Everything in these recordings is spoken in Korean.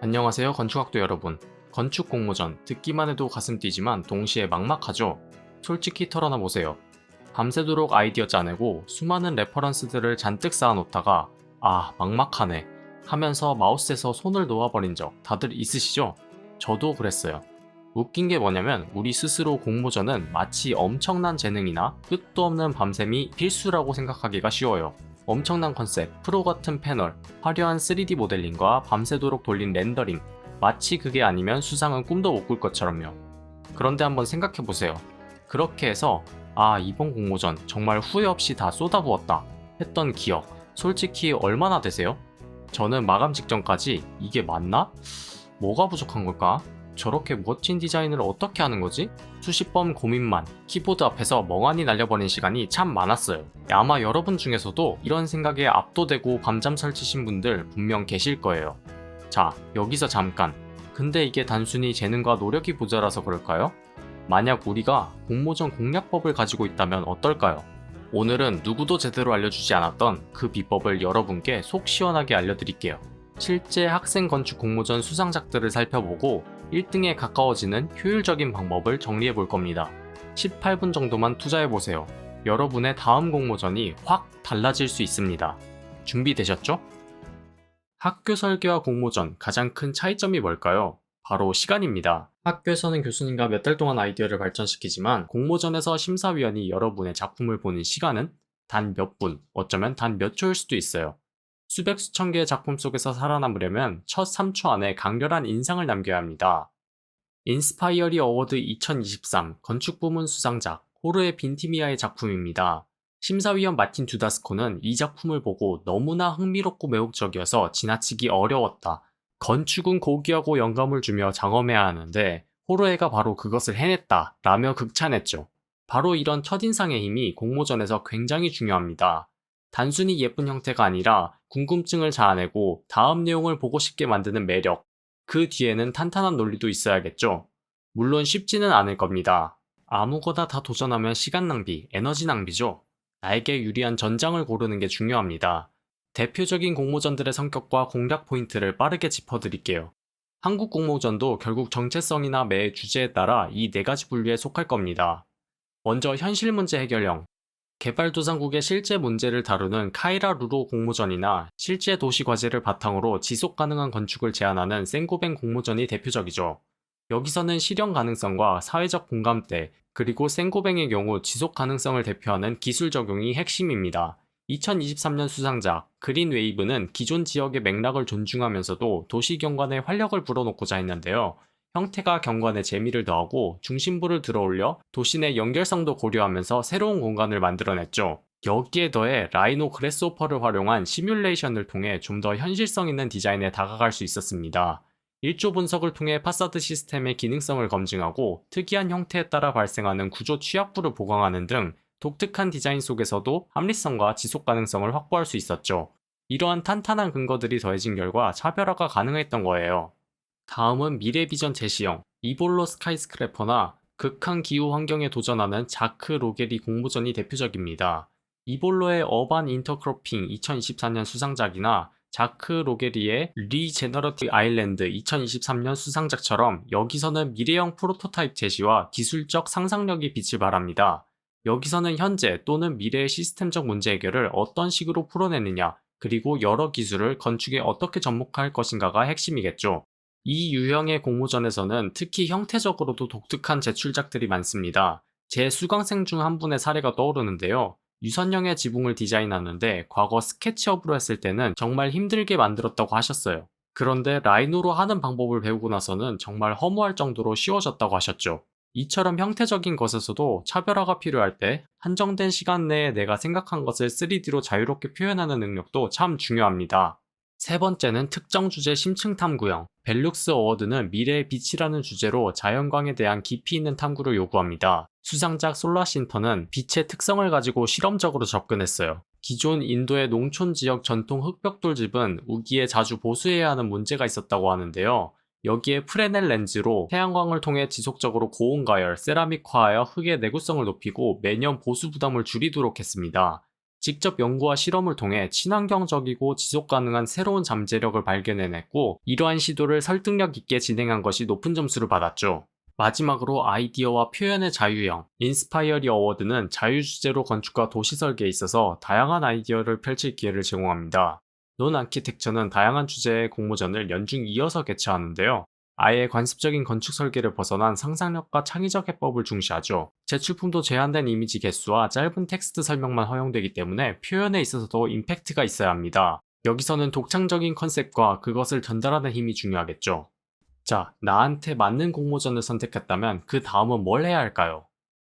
안녕하세요 건축학도 여러분. 건축 공모전 듣기만 해도 가슴 뛰지만 동시에 막막하죠. 솔직히 털어놔보세요. 밤새도록 아이디어 짜내고 수많은 레퍼런스들을 잔뜩 쌓아놓다가 막막하네 하면서 마우스에서 손을 놓아버린 적 다들 있으시죠? 저도 그랬어요. 웃긴 게 뭐냐면 우리 스스로 공모전은 마치 엄청난 재능이나 끝도 없는 밤샘이 필수라고 생각하기가 쉬워요. 엄청난 컨셉, 프로 같은 패널, 화려한 3D 모델링과 밤새도록 돌린 렌더링, 마치 그게 아니면 수상은 꿈도 못 꿀 것처럼요. 그런데 한번 생각해보세요. 그렇게 해서 이번 공모전 정말 후회 없이 다 쏟아부었다 했던 기억 솔직히 얼마나 되세요? 저는 마감 직전까지 이게 맞나? 뭐가 부족한 걸까? 저렇게 멋진 디자인을 어떻게 하는 거지? 수십 번 고민만 키보드 앞에서 멍하니 날려버린 시간이 참 많았어요. 아마 여러분 중에서도 이런 생각에 압도되고 밤잠 설치신 분들 분명 계실 거예요. 자, 여기서 잠깐. 근데 이게 단순히 재능과 노력이 모자라서 그럴까요? 만약 우리가 공모전 공략법을 가지고 있다면 어떨까요? 오늘은 누구도 제대로 알려주지 않았던 그 비법을 여러분께 속 시원하게 알려드릴게요. 실제 학생 건축 공모전 수상작들을 살펴보고 1등에 가까워지는 효율적인 방법을 정리해 볼 겁니다. 18분 정도만 투자해 보세요. 여러분의 다음 공모전이 확 달라질 수 있습니다. 준비되셨죠? 학교 설계와 공모전 가장 큰 차이점이 뭘까요? 바로 시간입니다. 학교에서는 교수님과 몇 달 동안 아이디어를 발전시키지만 공모전에서 심사위원이 여러분의 작품을 보는 시간은 단 몇 분, 어쩌면 단 몇 초일 수도 있어요. 수백 수천 개의 작품 속에서 살아남으려면 첫 3초 안에 강렬한 인상을 남겨야 합니다. 인스파이어리 어워드 2023 건축부문 수상작 호르헤 빈티미아의 작품입니다. 심사위원 마틴 두다스코는 이 작품을 보고 너무나 흥미롭고 매혹적이어서 지나치기 어려웠다. 건축은 고귀하고 영감을 주며 장엄해야 하는데 호르헤가 바로 그것을 해냈다 라며 극찬했죠. 바로 이런 첫인상의 힘이 공모전에서 굉장히 중요합니다. 단순히 예쁜 형태가 아니라 궁금증을 자아내고 다음 내용을 보고 싶게 만드는 매력, 그 뒤에는 탄탄한 논리도 있어야겠죠. 물론 쉽지는 않을 겁니다. 아무거나 다 도전하면 시간 낭비, 에너지 낭비죠. 나에게 유리한 전장을 고르는 게 중요합니다. 대표적인 공모전들의 성격과 공략 포인트를 빠르게 짚어드릴게요. 한국 공모전도 결국 정체성이나 매 주제에 따라 이 네 가지 분류에 속할 겁니다. 먼저 현실 문제 해결형. 개발도상국의 실제 문제를 다루는 카이라 루로 공모전이나 실제 도시 과제를 바탕으로 지속 가능한 건축을 제안하는 생고뱅 공모전이 대표적이죠. 여기서는 실현 가능성과 사회적 공감대, 그리고 생고뱅의 경우 지속 가능성을 대표하는 기술 적용이 핵심입니다. 2023년 수상작 그린 웨이브는 기존 지역의 맥락을 존중하면서도 도시 경관에 활력을 불어넣고자 했는데요. 형태가 경관에 재미를 더하고 중심부를 들어올려 도시 내 연결성도 고려하면서 새로운 공간을 만들어냈죠. 여기에 더해 라이노 그래스호퍼를 활용한 시뮬레이션을 통해 좀 더 현실성 있는 디자인에 다가갈 수 있었습니다. 일조 분석을 통해 파사드 시스템의 기능성을 검증하고 특이한 형태에 따라 발생하는 구조 취약부를 보강하는 등 독특한 디자인 속에서도 합리성과 지속 가능성을 확보할 수 있었죠. 이러한 탄탄한 근거들이 더해진 결과 차별화가 가능했던 거예요. 다음은 미래 비전 제시형, 이볼로 스카이스크래퍼나 극한 기후 환경에 도전하는 자크 로게리 공모전이 대표적입니다. 이볼로의 어반 인터크로핑 2024년 수상작이나 자크 로게리의 리제너러티브 아일랜드 2023년 수상작처럼 여기서는 미래형 프로토타입 제시와 기술적 상상력이 빛을 발합니다. 여기서는 현재 또는 미래의 시스템적 문제 해결을 어떤 식으로 풀어내느냐, 그리고 여러 기술을 건축에 어떻게 접목할 것인가가 핵심이겠죠. 이 유형의 공모전에서는 특히 형태적으로도 독특한 제출작들이 많습니다. 제 수강생 중 한 분의 사례가 떠오르는데요. 유선형의 지붕을 디자인하는데 과거 스케치업으로 했을 때는 정말 힘들게 만들었다고 하셨어요. 그런데 라이노로 하는 방법을 배우고 나서는 정말 허무할 정도로 쉬워졌다고 하셨죠. 이처럼 형태적인 것에서도 차별화가 필요할 때 한정된 시간 내에 내가 생각한 것을 3D로 자유롭게 표현하는 능력도 참 중요합니다. 세 번째는 특정 주제 심층 탐구형. 벨룩스 어워드는 미래의 빛이라는 주제로 자연광에 대한 깊이 있는 탐구를 요구합니다. 수상작 솔라신터는 빛의 특성을 가지고 실험적으로 접근했어요. 기존 인도의 농촌 지역 전통 흙벽돌집은 우기에 자주 보수해야 하는 문제가 있었다고 하는데요. 여기에 프레넬 렌즈로 태양광을 통해 지속적으로 고온 가열, 세라믹화하여 흙의 내구성을 높이고 매년 보수 부담을 줄이도록 했습니다. 직접 연구와 실험을 통해 친환경적이고 지속 가능한 새로운 잠재력을 발견해냈고, 이러한 시도를 설득력 있게 진행한 것이 높은 점수를 받았죠. 마지막으로 아이디어와 표현의 자유형, 인스파이어리 어워드는 자유 주제로 건축과 도시 설계에 있어서 다양한 아이디어를 펼칠 기회를 제공합니다. 논 아키텍처는 다양한 주제의 공모전을 연중 이어서 개최하는데요. 아예 관습적인 건축 설계를 벗어난 상상력과 창의적 해법을 중시하죠. 제출품도 제한된 이미지 개수와 짧은 텍스트 설명만 허용되기 때문에 표현에 있어서도 임팩트가 있어야 합니다. 여기서는 독창적인 컨셉과 그것을 전달하는 힘이 중요하겠죠. 자, 나한테 맞는 공모전을 선택했다면 그 다음은 뭘 해야 할까요?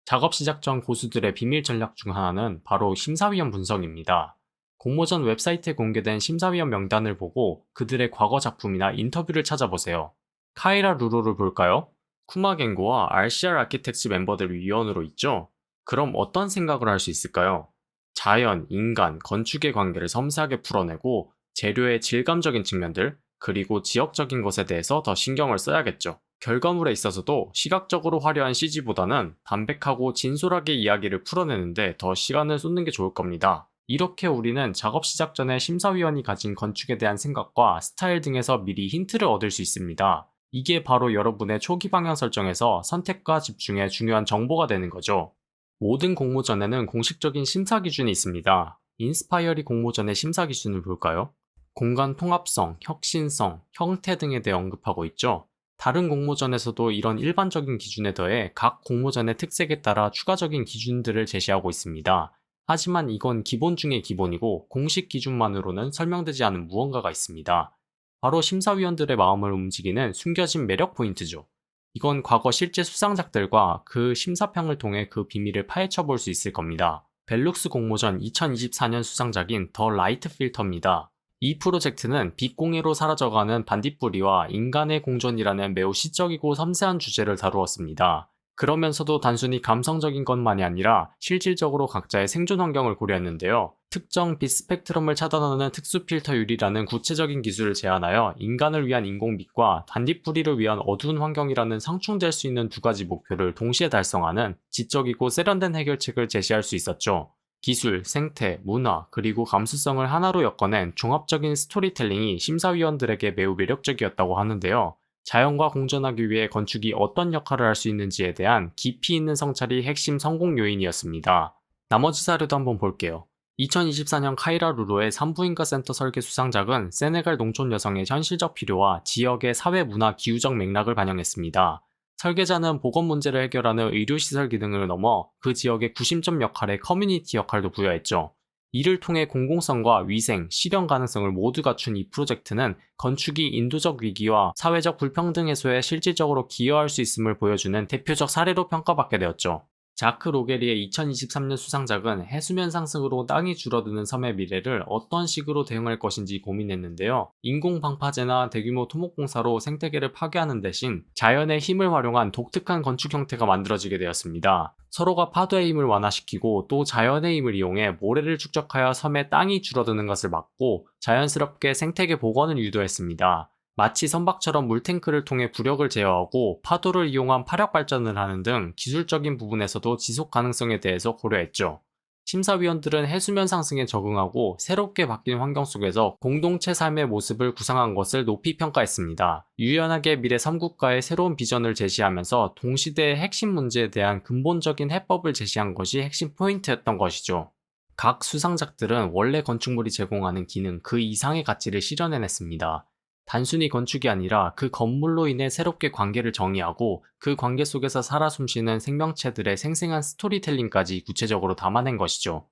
작업 시작 전 고수들의 비밀 전략 중 하나는 바로 심사위원 분석입니다. 공모전 웹사이트에 공개된 심사위원 명단을 보고 그들의 과거 작품이나 인터뷰를 찾아보세요. 카이라 루로를 볼까요? 쿠마겐고와 RCR 아키텍츠 멤버들 위원으로 있죠? 그럼 어떤 생각을 할 수 있을까요? 자연, 인간, 건축의 관계를 섬세하게 풀어내고 재료의 질감적인 측면들, 그리고 지역적인 것에 대해서 더 신경을 써야겠죠. 결과물에 있어서도 시각적으로 화려한 CG보다는 담백하고 진솔하게 이야기를 풀어내는데 더 시간을 쏟는 게 좋을 겁니다. 이렇게 우리는 작업 시작 전에 심사위원이 가진 건축에 대한 생각과 스타일 등에서 미리 힌트를 얻을 수 있습니다. 이게 바로 여러분의 초기 방향 설정에서 선택과 집중에 중요한 정보가 되는 거죠. 모든 공모전에는 공식적인 심사 기준이 있습니다. 인스파이어리 공모전의 심사 기준을 볼까요? 공간 통합성, 혁신성, 형태 등에 대해 언급하고 있죠. 다른 공모전에서도 이런 일반적인 기준에 더해 각 공모전의 특색에 따라 추가적인 기준들을 제시하고 있습니다. 하지만 이건 기본 중의 기본이고 공식 기준만으로는 설명되지 않은 무언가가 있습니다. 바로 심사위원들의 마음을 움직이는 숨겨진 매력 포인트죠. 이건 과거 실제 수상작들과 그 심사평을 통해 그 비밀을 파헤쳐 볼 수 있을 겁니다. 벨룩스 공모전 2024년 수상작인 더 라이트 필터입니다. 이 프로젝트는 빛공해로 사라져가는 반딧불이와 인간의 공존이라는 매우 시적이고 섬세한 주제를 다루었습니다. 그러면서도 단순히 감성적인 것만이 아니라 실질적으로 각자의 생존 환경을 고려했는데요. 특정 빛 스펙트럼을 차단하는 특수 필터 유리라는 구체적인 기술을 제안하여 인간을 위한 인공빛과 반딧불이를 위한 어두운 환경이라는 상충될 수 있는 두 가지 목표를 동시에 달성하는 지적이고 세련된 해결책을 제시할 수 있었죠. 기술, 생태, 문화, 그리고 감수성을 하나로 엮어낸 종합적인 스토리텔링이 심사위원들에게 매우 매력적이었다고 하는데요. 자연과 공존하기 위해 건축이 어떤 역할을 할 수 있는지에 대한 깊이 있는 성찰이 핵심 성공 요인이었습니다. 나머지 사례도 한번 볼게요. 2024년 카이라 루로의 산부인과 센터 설계 수상작은 세네갈 농촌 여성의 현실적 필요와 지역의 사회 문화 기후적 맥락을 반영했습니다. 설계자는 보건 문제를 해결하는 의료시설 기능을 넘어 그 지역의 구심점 역할에 커뮤니티 역할도 부여했죠. 이를 통해 공공성과 위생, 실현 가능성을 모두 갖춘 이 프로젝트는 건축이 인도적 위기와 사회적 불평등 해소에 실질적으로 기여할 수 있음을 보여주는 대표적 사례로 평가받게 되었죠. 자크 로게리의 2023년 수상작은 해수면 상승으로 땅이 줄어드는 섬의 미래를 어떤 식으로 대응할 것인지 고민했는데요. 인공 방파제나 대규모 토목공사로 생태계를 파괴하는 대신 자연의 힘을 활용한 독특한 건축 형태가 만들어지게 되었습니다. 서로가 파도의 힘을 완화시키고 또 자연의 힘을 이용해 모래를 축적하여 섬의 땅이 줄어드는 것을 막고 자연스럽게 생태계 복원을 유도했습니다. 마치 선박처럼 물탱크를 통해 부력을 제어하고 파도를 이용한 파력 발전을 하는 등 기술적인 부분에서도 지속 가능성에 대해서 고려했죠. 심사위원들은 해수면 상승에 적응하고 새롭게 바뀐 환경 속에서 공동체 삶의 모습을 구상한 것을 높이 평가했습니다. 유연하게 미래 3국가의 새로운 비전을 제시하면서 동시대의 핵심 문제에 대한 근본적인 해법을 제시한 것이 핵심 포인트였던 것이죠. 각 수상작들은 원래 건축물이 제공하는 기능 그 이상의 가치를 실현해냈습니다. 단순히 건축이 아니라 그 건물로 인해 새롭게 관계를 정의하고 그 관계 속에서 살아 숨쉬는 생명체들의 생생한 스토리텔링까지 구체적으로 담아낸 것이죠.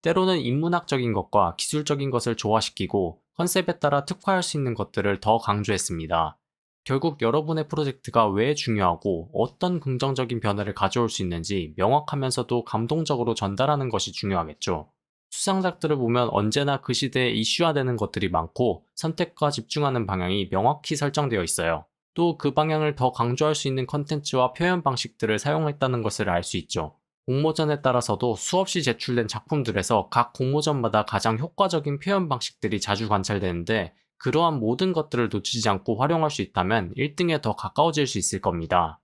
때로는 인문학적인 것과 기술적인 것을 조화시키고 컨셉에 따라 특화할 수 있는 것들을 더 강조했습니다. 결국 여러분의 프로젝트가 왜 중요하고 어떤 긍정적인 변화를 가져올 수 있는지 명확하면서도 감동적으로 전달하는 것이 중요하겠죠. 수상작들을 보면 언제나 그 시대에 이슈화되는 것들이 많고 선택과 집중하는 방향이 명확히 설정되어 있어요. 또 그 방향을 더 강조할 수 있는 컨텐츠와 표현 방식들을 사용했다는 것을 알 수 있죠. 공모전에 따라서도 수없이 제출된 작품들에서 각 공모전마다 가장 효과적인 표현 방식들이 자주 관찰되는데 그러한 모든 것들을 놓치지 않고 활용할 수 있다면 1등에 더 가까워질 수 있을 겁니다.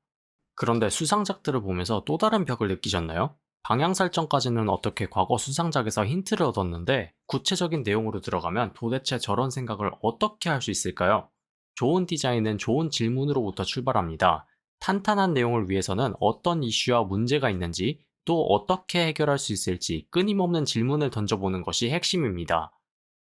그런데 수상작들을 보면서 또 다른 벽을 느끼셨나요? 방향 설정까지는 어떻게 과거 수상작에서 힌트를 얻었는데 구체적인 내용으로 들어가면 도대체 저런 생각을 어떻게 할 수 있을까요? 좋은 디자인은 좋은 질문으로부터 출발합니다. 탄탄한 내용을 위해서는 어떤 이슈와 문제가 있는지 또 어떻게 해결할 수 있을지 끊임없는 질문을 던져보는 것이 핵심입니다.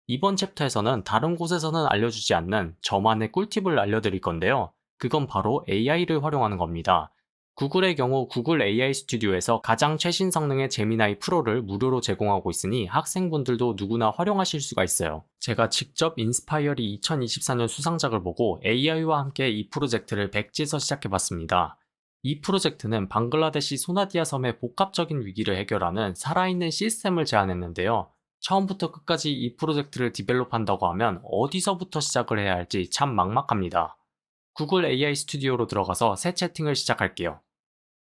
이번 챕터에서는 다른 곳에서는 알려주지 않는 저만의 꿀팁을 알려드릴 건데요. 그건 바로 AI를 활용하는 겁니다. 구글의 경우 구글 AI 스튜디오에서 가장 최신 성능의 제미나이 프로를 무료로 제공하고 있으니 학생분들도 누구나 활용하실 수가 있어요. 제가 직접 인스파이어리 2024년 수상작을 보고 AI와 함께 이 프로젝트를 백지에서 시작해봤습니다. 이 프로젝트는 방글라데시 소나디아 섬의 복합적인 위기를 해결하는 살아있는 시스템을 제안했는데요. 처음부터 끝까지 이 프로젝트를 디벨롭한다고 하면 어디서부터 시작을 해야 할지 참 막막합니다. 구글 AI 스튜디오로 들어가서 새 채팅을 시작할게요.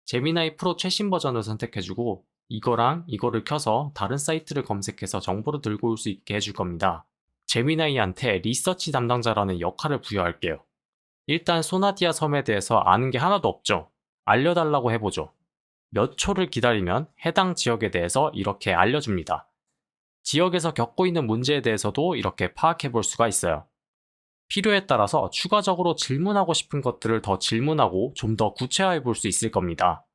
제미나이 프로 최신 버전을 선택해주고 이거랑 이거를 켜서 다른 사이트를 검색해서 정보를 들고 올 수 있게 해줄 겁니다. 제미나이한테 리서치 담당자라는 역할을 부여할게요. 일단 소나디아 섬에 대해서 아는 게 하나도 없죠. 알려달라고 해보죠. 몇 초를 기다리면 해당 지역에 대해서 이렇게 알려줍니다. 지역에서 겪고 있는 문제에 대해서도 이렇게 파악해 볼 수가 있어요. 필요에 따라서 추가적으로 질문하고 싶은 것들을 더 질문하고 좀 더 구체화해 볼 수 있을 겁니다.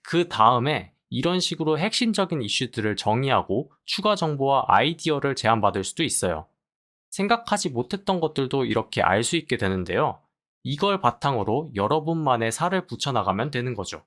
그 다음에 이런 식으로 핵심적인 이슈들을 정의하고 추가 정보와 아이디어를 제안받을 수도 있어요. 생각하지 못했던 것들도 이렇게 알 수 있게 되는데요. 이걸 바탕으로 여러분만의 살을 붙여나가면 되는 거죠.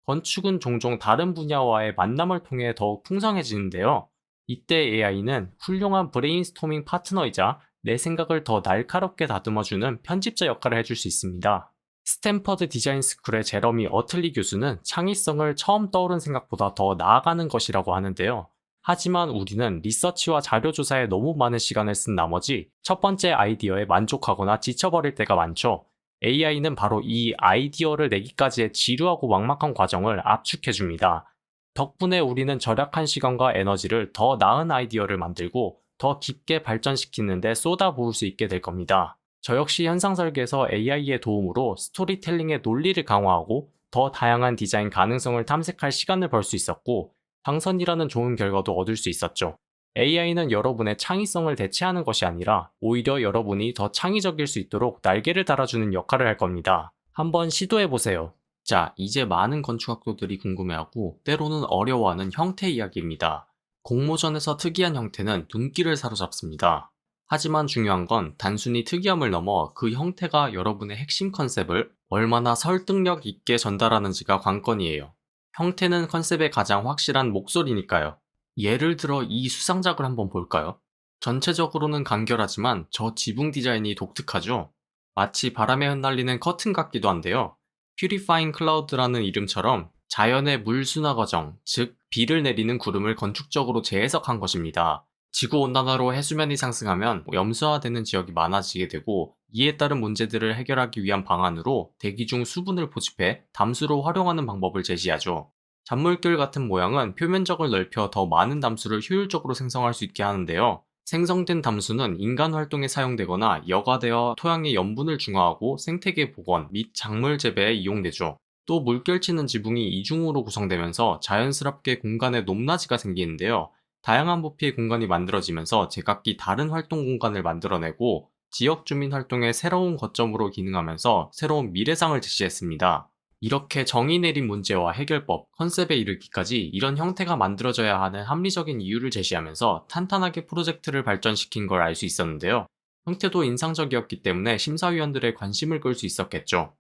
건축은 종종 다른 분야와의 만남을 통해 더욱 풍성해지는데요. 이때 AI는 훌륭한 브레인스토밍 파트너이자 내 생각을 더 날카롭게 다듬어주는 편집자 역할을 해줄 수 있습니다. 스탠퍼드 디자인 스쿨의 제러미 어틀리 교수는 창의성을 처음 떠오른 생각보다 더 나아가는 것이라고 하는데요. 하지만 우리는 리서치와 자료 조사에 너무 많은 시간을 쓴 나머지 첫 번째 아이디어에 만족하거나 지쳐버릴 때가 많죠. AI는 바로 이 아이디어를 내기까지의 지루하고 막막한 과정을 압축해줍니다. 덕분에 우리는 절약한 시간과 에너지를 더 나은 아이디어를 만들고 더 깊게 발전시키는 데 쏟아부을 수 있게 될 겁니다. 저 역시 현상 설계에서 AI의 도움으로 스토리텔링의 논리를 강화하고 더 다양한 디자인 가능성을 탐색할 시간을 벌 수 있었고 당선이라는 좋은 결과도 얻을 수 있었죠. AI는 여러분의 창의성을 대체하는 것이 아니라 오히려 여러분이 더 창의적일 수 있도록 날개를 달아주는 역할을 할 겁니다. 한번 시도해보세요. 자, 이제 많은 건축학도들이 궁금해하고 때로는 어려워하는 형태 이야기입니다. 공모전에서 특이한 형태는 눈길을 사로잡습니다. 하지만 중요한 건 단순히 특이함을 넘어 그 형태가 여러분의 핵심 컨셉을 얼마나 설득력 있게 전달하는지가 관건이에요. 형태는 컨셉의 가장 확실한 목소리니까요. 예를 들어 이 수상작을 한번 볼까요? 전체적으로는 간결하지만 저 지붕 디자인이 독특하죠? 마치 바람에 흩날리는 커튼 같기도 한데요. Purifying Cloud라는 이름처럼 자연의 물 순화 과정, 즉 비를 내리는 구름을 건축적으로 재해석한 것입니다. 지구온난화로 해수면이 상승하면 염수화되는 지역이 많아지게 되고 이에 따른 문제들을 해결하기 위한 방안으로 대기 중 수분을 포집해 담수로 활용하는 방법을 제시하죠. 잔물결 같은 모양은 표면적을 넓혀 더 많은 담수를 효율적으로 생성할 수 있게 하는데요. 생성된 담수는 인간 활동에 사용되거나 여과되어 토양의 염분을 중화하고 생태계 복원 및 작물 재배에 이용되죠. 또 물결치는 지붕이 이중으로 구성되면서 자연스럽게 공간에 높낮이가 생기는데요. 다양한 부피의 공간이 만들어지면서 제각기 다른 활동 공간을 만들어내고 지역 주민 활동의 새로운 거점으로 기능하면서 새로운 미래상을 제시했습니다. 이렇게 정의 내린 문제와 해결법, 컨셉에 이르기까지 이런 형태가 만들어져야 하는 합리적인 이유를 제시하면서 탄탄하게 프로젝트를 발전시킨 걸 알 수 있었는데요. 형태도 인상적이었기 때문에 심사위원들의 관심을 끌 수 있었겠죠.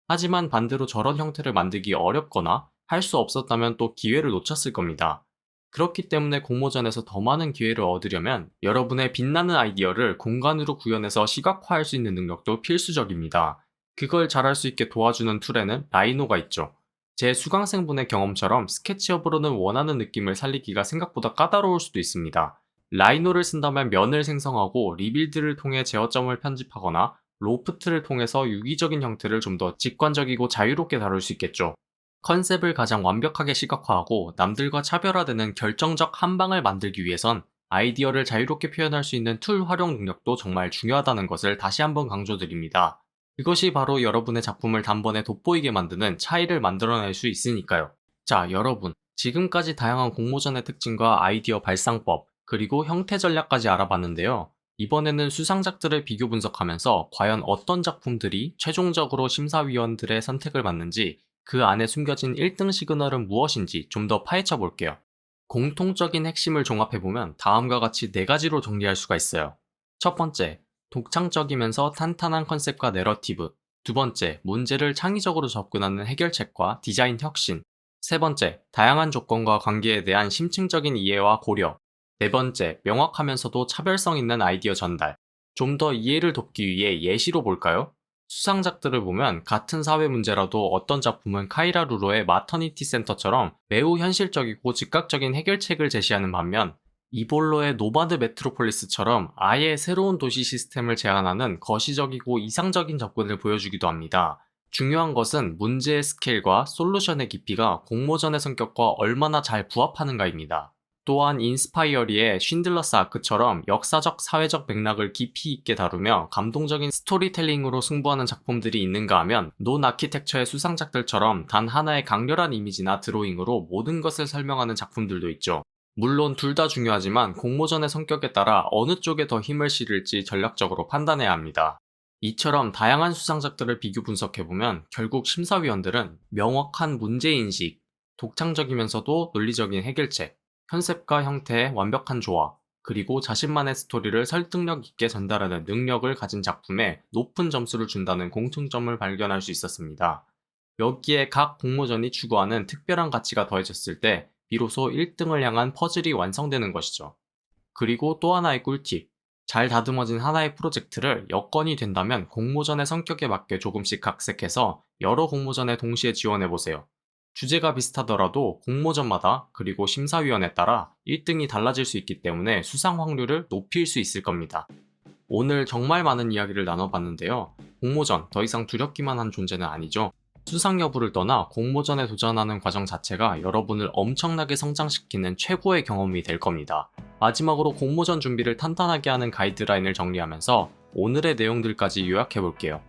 하지만 반대로 저런 형태를 만들기 어렵거나 할 수 없었다면 또 기회를 놓쳤을 겁니다. 그렇기 때문에 공모전에서 더 많은 기회를 얻으려면 여러분의 빛나는 아이디어를 공간으로 구현해서 시각화할 수 있는 능력도 필수적입니다. 그걸 잘할 수 있게 도와주는 툴에는 라이노가 있죠. 제 수강생분의 경험처럼 스케치업으로는 원하는 느낌을 살리기가 생각보다 까다로울 수도 있습니다. 라이노를 쓴다면 면을 생성하고 리빌드를 통해 제어점을 편집하거나 로프트를 통해서 유기적인 형태를 좀 더 직관적이고 자유롭게 다룰 수 있겠죠. 컨셉을 가장 완벽하게 시각화하고 남들과 차별화되는 결정적 한방을 만들기 위해선 아이디어를 자유롭게 표현할 수 있는 툴 활용 능력도 정말 중요하다는 것을 다시 한번 강조드립니다. 그것이 바로 여러분의 작품을 단번에 돋보이게 만드는 차이를 만들어낼 수 있으니까요. 자, 여러분. 지금까지 다양한 공모전의 특징과 아이디어 발상법, 그리고 형태 전략까지 알아봤는데요. 이번에는 수상작들을 비교 분석하면서 과연 어떤 작품들이 최종적으로 심사위원들의 선택을 받는지, 그 안에 숨겨진 1등 시그널은 무엇인지 좀 더 파헤쳐 볼게요. 공통적인 핵심을 종합해보면 다음과 같이 4가지로 정리할 수가 있어요. 첫 번째, 독창적이면서 탄탄한 컨셉과 내러티브. 두 번째, 문제를 창의적으로 접근하는 해결책과 디자인 혁신. 세 번째, 다양한 조건과 관계에 대한 심층적인 이해와 고려. 네 번째, 명확하면서도 차별성 있는 아이디어 전달. 좀 더 이해를 돕기 위해 예시로 볼까요? 수상작들을 보면 같은 사회 문제라도 어떤 작품은 카이라 루로의 마터니티 센터처럼 매우 현실적이고 즉각적인 해결책을 제시하는 반면, 이볼로의 노마드 메트로폴리스처럼 아예 새로운 도시 시스템을 제안하는 거시적이고 이상적인 접근을 보여주기도 합니다. 중요한 것은 문제의 스케일과 솔루션의 깊이가 공모전의 성격과 얼마나 잘 부합하는가입니다. 또한 인스파이어리의 쉰들러스 아크처럼 역사적 사회적 맥락을 깊이 있게 다루며 감동적인 스토리텔링으로 승부하는 작품들이 있는가 하면, 논 아키텍처의 수상작들처럼 단 하나의 강렬한 이미지나 드로잉으로 모든 것을 설명하는 작품들도 있죠. 물론 둘 다 중요하지만 공모전의 성격에 따라 어느 쪽에 더 힘을 실을지 전략적으로 판단해야 합니다. 이처럼 다양한 수상작들을 비교 분석해보면 결국 심사위원들은 명확한 문제인식, 독창적이면서도 논리적인 해결책, 컨셉과 형태의 완벽한 조화, 그리고 자신만의 스토리를 설득력 있게 전달하는 능력을 가진 작품에 높은 점수를 준다는 공통점을 발견할 수 있었습니다. 여기에 각 공모전이 추구하는 특별한 가치가 더해졌을 때 비로소 1등을 향한 퍼즐이 완성되는 것이죠. 그리고 또 하나의 꿀팁. 잘 다듬어진 하나의 프로젝트를 여건이 된다면 공모전의 성격에 맞게 조금씩 각색해서 여러 공모전에 동시에 지원해보세요. 주제가 비슷하더라도 공모전마다 그리고 심사위원에 따라 1등이 달라질 수 있기 때문에 수상 확률을 높일 수 있을 겁니다. 오늘 정말 많은 이야기를 나눠봤는데요. 공모전 더 이상 두렵기만 한 존재는 아니죠. 수상 여부를 떠나 공모전에 도전하는 과정 자체가 여러분을 엄청나게 성장시키는 최고의 경험이 될 겁니다. 마지막으로 공모전 준비를 탄탄하게 하는 가이드라인을 정리하면서 오늘의 내용들까지 요약해볼게요.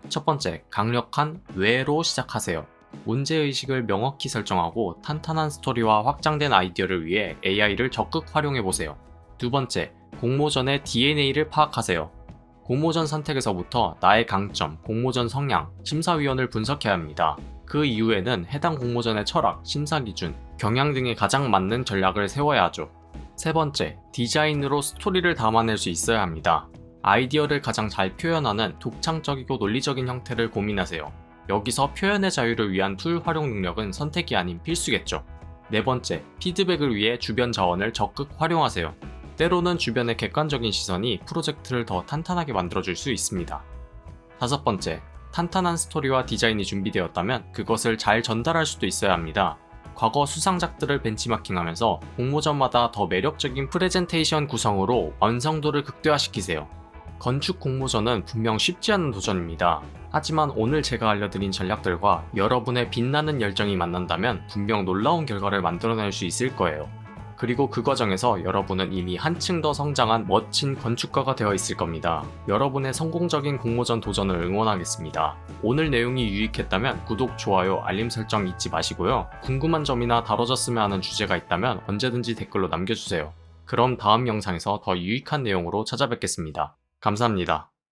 첫 번째, 강력한 왜로 시작하세요. 문제의식을 명확히 설정하고 탄탄한 스토리와 확장된 아이디어를 위해 AI를 적극 활용해보세요. 두 번째, 공모전의 DNA를 파악하세요. 공모전 선택에서부터 나의 강점, 공모전 성향, 심사위원을 분석해야 합니다. 그 이후에는 해당 공모전의 철학, 심사 기준, 경향 등에 가장 맞는 전략을 세워야 하죠. 세 번째, 디자인으로 스토리를 담아낼 수 있어야 합니다. 아이디어를 가장 잘 표현하는 독창적이고 논리적인 형태를 고민하세요. 여기서 표현의 자유를 위한 툴 활용 능력은 선택이 아닌 필수겠죠. 네 번째, 피드백을 위해 주변 자원을 적극 활용하세요. 때로는 주변의 객관적인 시선이 프로젝트를 더 탄탄하게 만들어줄 수 있습니다. 다섯 번째, 탄탄한 스토리와 디자인이 준비되었다면 그것을 잘 전달할 수도 있어야 합니다. 과거 수상작들을 벤치마킹하면서 공모전마다 더 매력적인 프레젠테이션 구성으로 완성도를 극대화시키세요. 건축 공모전은 분명 쉽지 않은 도전입니다. 하지만 오늘 제가 알려드린 전략들과 여러분의 빛나는 열정이 만난다면 분명 놀라운 결과를 만들어낼 수 있을 거예요. 그리고 그 과정에서 여러분은 이미 한층 더 성장한 멋진 건축가가 되어 있을 겁니다. 여러분의 성공적인 공모전 도전을 응원하겠습니다. 오늘 내용이 유익했다면 구독, 좋아요, 알림 설정 잊지 마시고요. 궁금한 점이나 다뤄졌으면 하는 주제가 있다면 언제든지 댓글로 남겨주세요. 그럼 다음 영상에서 더 유익한 내용으로 찾아뵙겠습니다. 감사합니다.